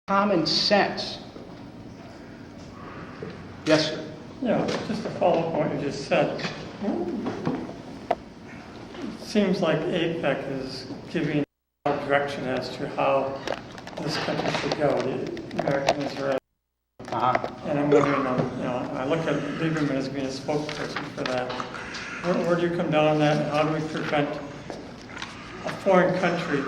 common sense. Yes, sir. Yeah, just to follow up on what you just said. It seems like APEC is giving direction as to how this country should go, the American Israel. And I'm wondering, I look at Lieberman as being a spokesperson for that. Where do you come down on that? And how do we prevent a foreign country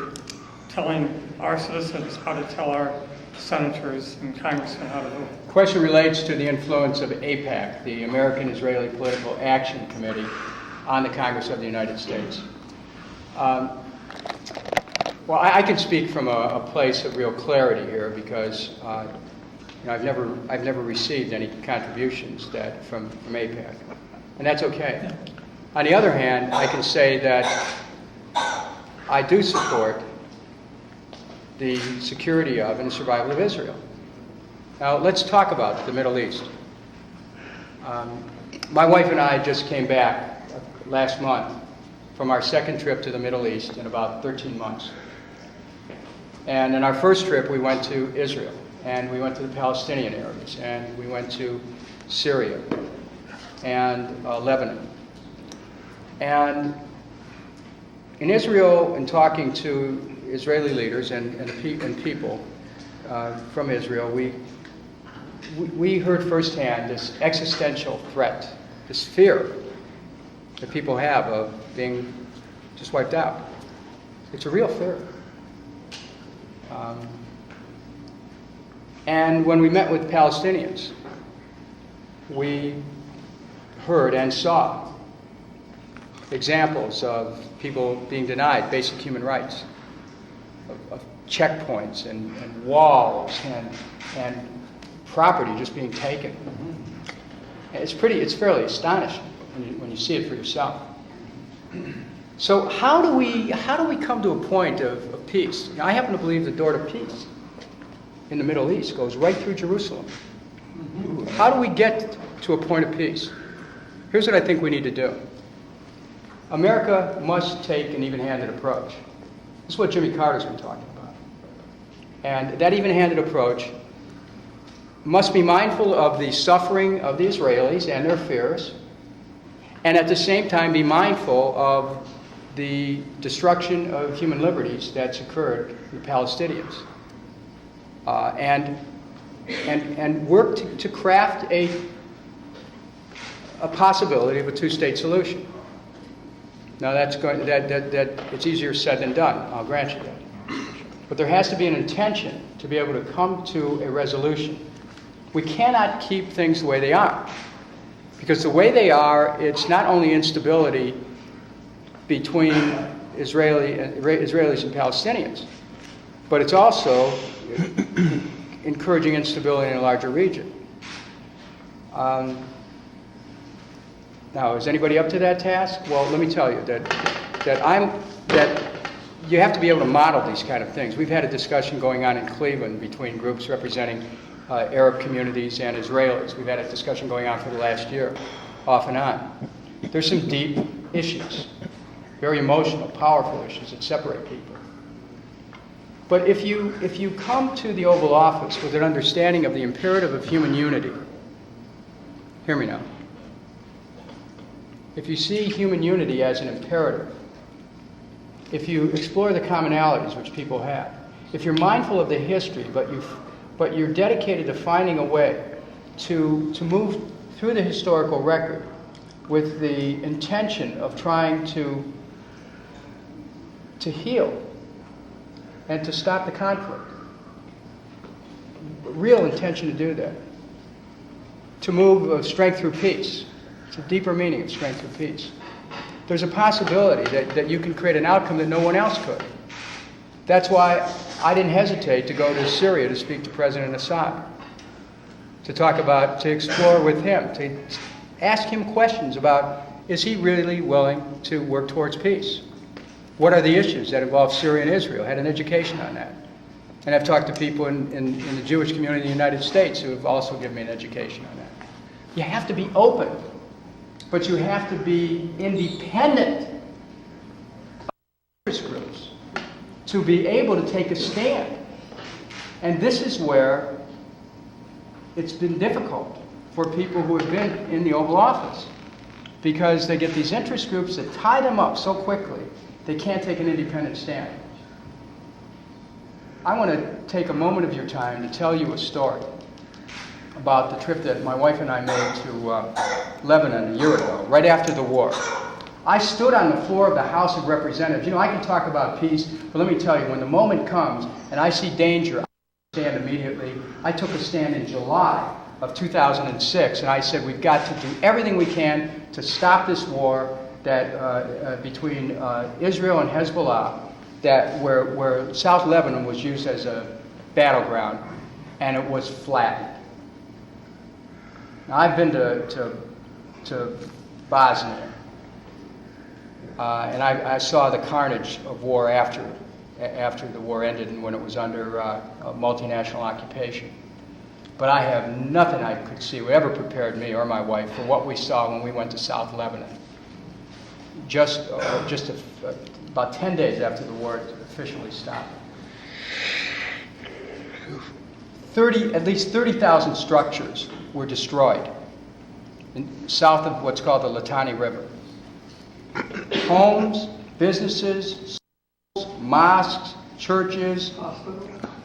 telling our citizens how to tell our senators and congressmen how to vote? The question relates to the influence of APAC, the American Israeli Political Action Committee, on the Congress of the United States. Well, I can speak from a place of real clarity here because I've never received any contributions from APAC, and that's okay. Yeah. On the other hand, I can say that I do support the security of and the survival of Israel. Now, let's talk about the Middle East. My wife and I just came back last month from our second trip to the Middle East in about 13 months. And in our first trip, we went to Israel, and we went to the Palestinian areas, and we went to Syria and Lebanon. And in Israel, in talking to Israeli leaders and people from Israel, we heard firsthand this existential threat, this fear that people have of being just wiped out. It's a real fear. And when we met with Palestinians, we heard and saw examples of people being denied basic human rights, of checkpoints and walls and property just being taken. It's fairly astonishing when you see it for yourself. So how do we come to a point of peace? I happen to believe the door to peace in the Middle East goes right through Jerusalem. How do we get to a point of peace? Here's what I think we need to do. America must take an even-handed approach. This is what Jimmy Carter's been talking about. And that even-handed approach must be mindful of the suffering of the Israelis and their fears, and at the same time be mindful of the destruction of human liberties that's occurred in the Palestinians. And work to craft a possibility of a two-state solution. Now that it's easier said than done, I'll grant you that. But there has to be an intention to be able to come to a resolution. We cannot keep things the way they are. Because the way they are, it's not only instability between Israelis and Palestinians, but it's also encouraging instability in a larger region. Now, is anybody up to that task? Well, let me tell you that you have to be able to model these kind of things. We've had a discussion going on in Cleveland between groups representing Arab communities and Israelis. We've had a discussion going on for the last year, off and on. There's some deep issues, very emotional, powerful issues that separate people. But if you come to the Oval Office with an understanding of the imperative of human unity, hear me now. If you see human unity as an imperative, if you explore the commonalities which people have, if you're mindful of the history, but you're dedicated to finding a way to move through the historical record with the intention of trying to heal and to stop the conflict. Real intention to do that. To move strength through peace. It's a deeper meaning of strength through peace. There's a possibility that you can create an outcome that no one else could. That's why I didn't hesitate to go to Syria to speak to President Assad, to explore with him, to ask him questions about, is he really willing to work towards peace? What are the issues that involve Syria and Israel? I had an education on that. And I've talked to people in the Jewish community in the United States who have also given me an education on that. You have to be open, but you have to be independent of interest groups to be able to take a stand And this is where it's been difficult for people who have been in the Oval Office, because they get these interest groups that tie them up so quickly they can't take an independent stand. I want to take a moment of your time to tell you a story about the trip that my wife and I made to Lebanon a year ago, right after the war. I stood on the floor of the House of Representatives. You know, I can talk about peace, but let me tell you, when the moment comes and I see danger, I stand immediately. I took a stand in July of 2006, and I said we've got to do everything we can to stop this war that between Israel and Hezbollah, that where South Lebanon was used as a battleground, and it was flattened. Now, I've been to Bosnia, and I saw the carnage of war after the war ended and when it was under a multinational occupation. But I have nothing I could see would ever prepared me or my wife for what we saw when we went to South Lebanon. Just about 10 days after the war officially stopped. At least 30,000 structures were destroyed south of what's called the Litani River. Homes, businesses, schools, mosques, churches,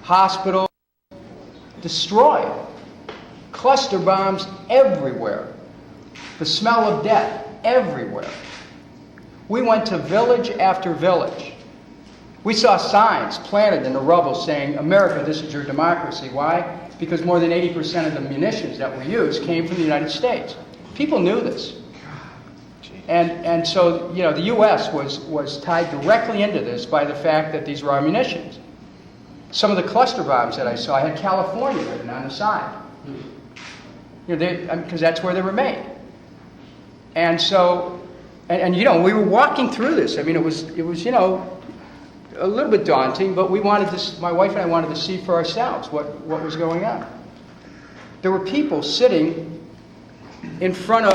hospitals, destroyed. Cluster bombs everywhere. The smell of death everywhere. We went to village after village. We saw signs planted in the rubble saying, "America, this is your democracy." Why? Because more than 80% of the munitions that were used came from the United States. People knew this. And so, you know, the U.S. was tied directly into this by the fact that these were our munitions. Some of the cluster bombs that I saw had California written on the side. You know, because that's where they were made. And so, and you know, we were walking through this. I mean, it was you know, a little bit daunting, but we wanted to. My wife and I wanted to see for ourselves what was going on. There were people sitting in front of.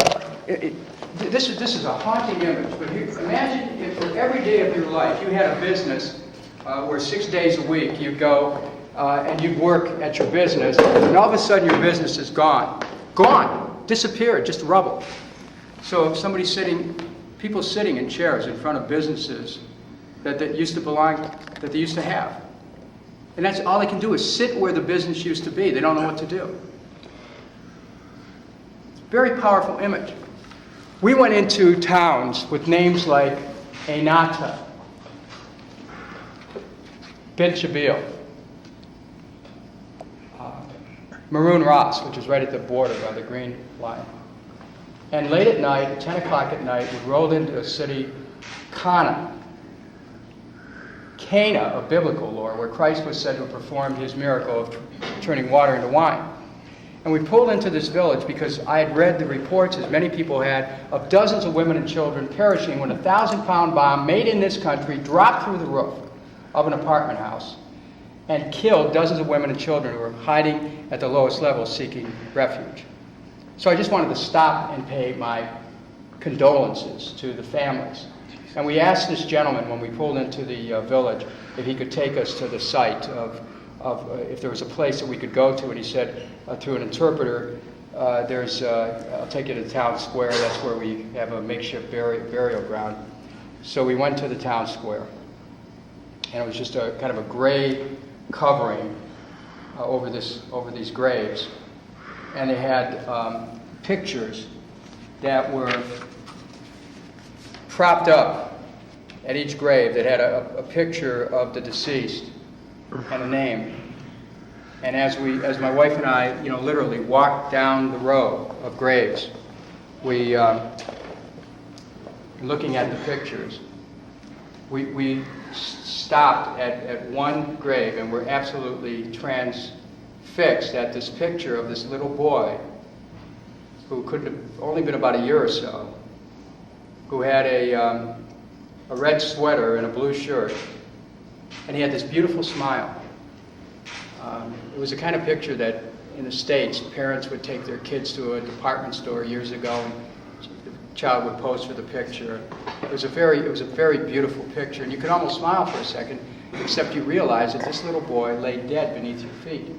This is a haunting image. But imagine if for every day of your life you had a business where 6 days a week you'd go and you'd work at your business, and all of a sudden your business is gone, disappeared, just rubble. So if people sitting in chairs in front of businesses that used to belong, that they used to have. And that's all they can do is sit where the business used to be. They don't know what to do. It's a very powerful image. We went into towns with names like Einata, Bint Jabil, Maroon Ross, which is right at the border by the green line. And late at night, at 10 o'clock at night, we rolled into a city, Cana, of biblical lore, where Christ was said to have performed his miracle of turning water into wine. And we pulled into this village because I had read the reports, as many people had, of dozens of women and children perishing when a 1,000-pound bomb made in this country dropped through the roof of an apartment house and killed dozens of women and children who were hiding at the lowest level seeking refuge. So I just wanted to stop and pay my condolences to the families. And we asked this gentleman when we pulled into the village if he could take us to the site of if there was a place that we could go to, and he said through an interpreter, I'll take you to the town square. That's where we have a makeshift burial ground. So we went to the town square, and it was just a kind of a gray covering over these graves, and they had pictures that were propped up at each grave that had a picture of the deceased and a name. And as my wife and I, you know, literally walked down the row of graves, we looking at the pictures, we stopped at one grave and were absolutely transfixed at this picture of this little boy who could have only been about a year or so, who had a red sweater and a blue shirt, and he had this beautiful smile. It was the kind of picture that in the States, parents would take their kids to a department store years ago, and the child would pose for the picture. It was a very beautiful picture, and you could almost smile for a second except you realize that this little boy lay dead beneath your feet.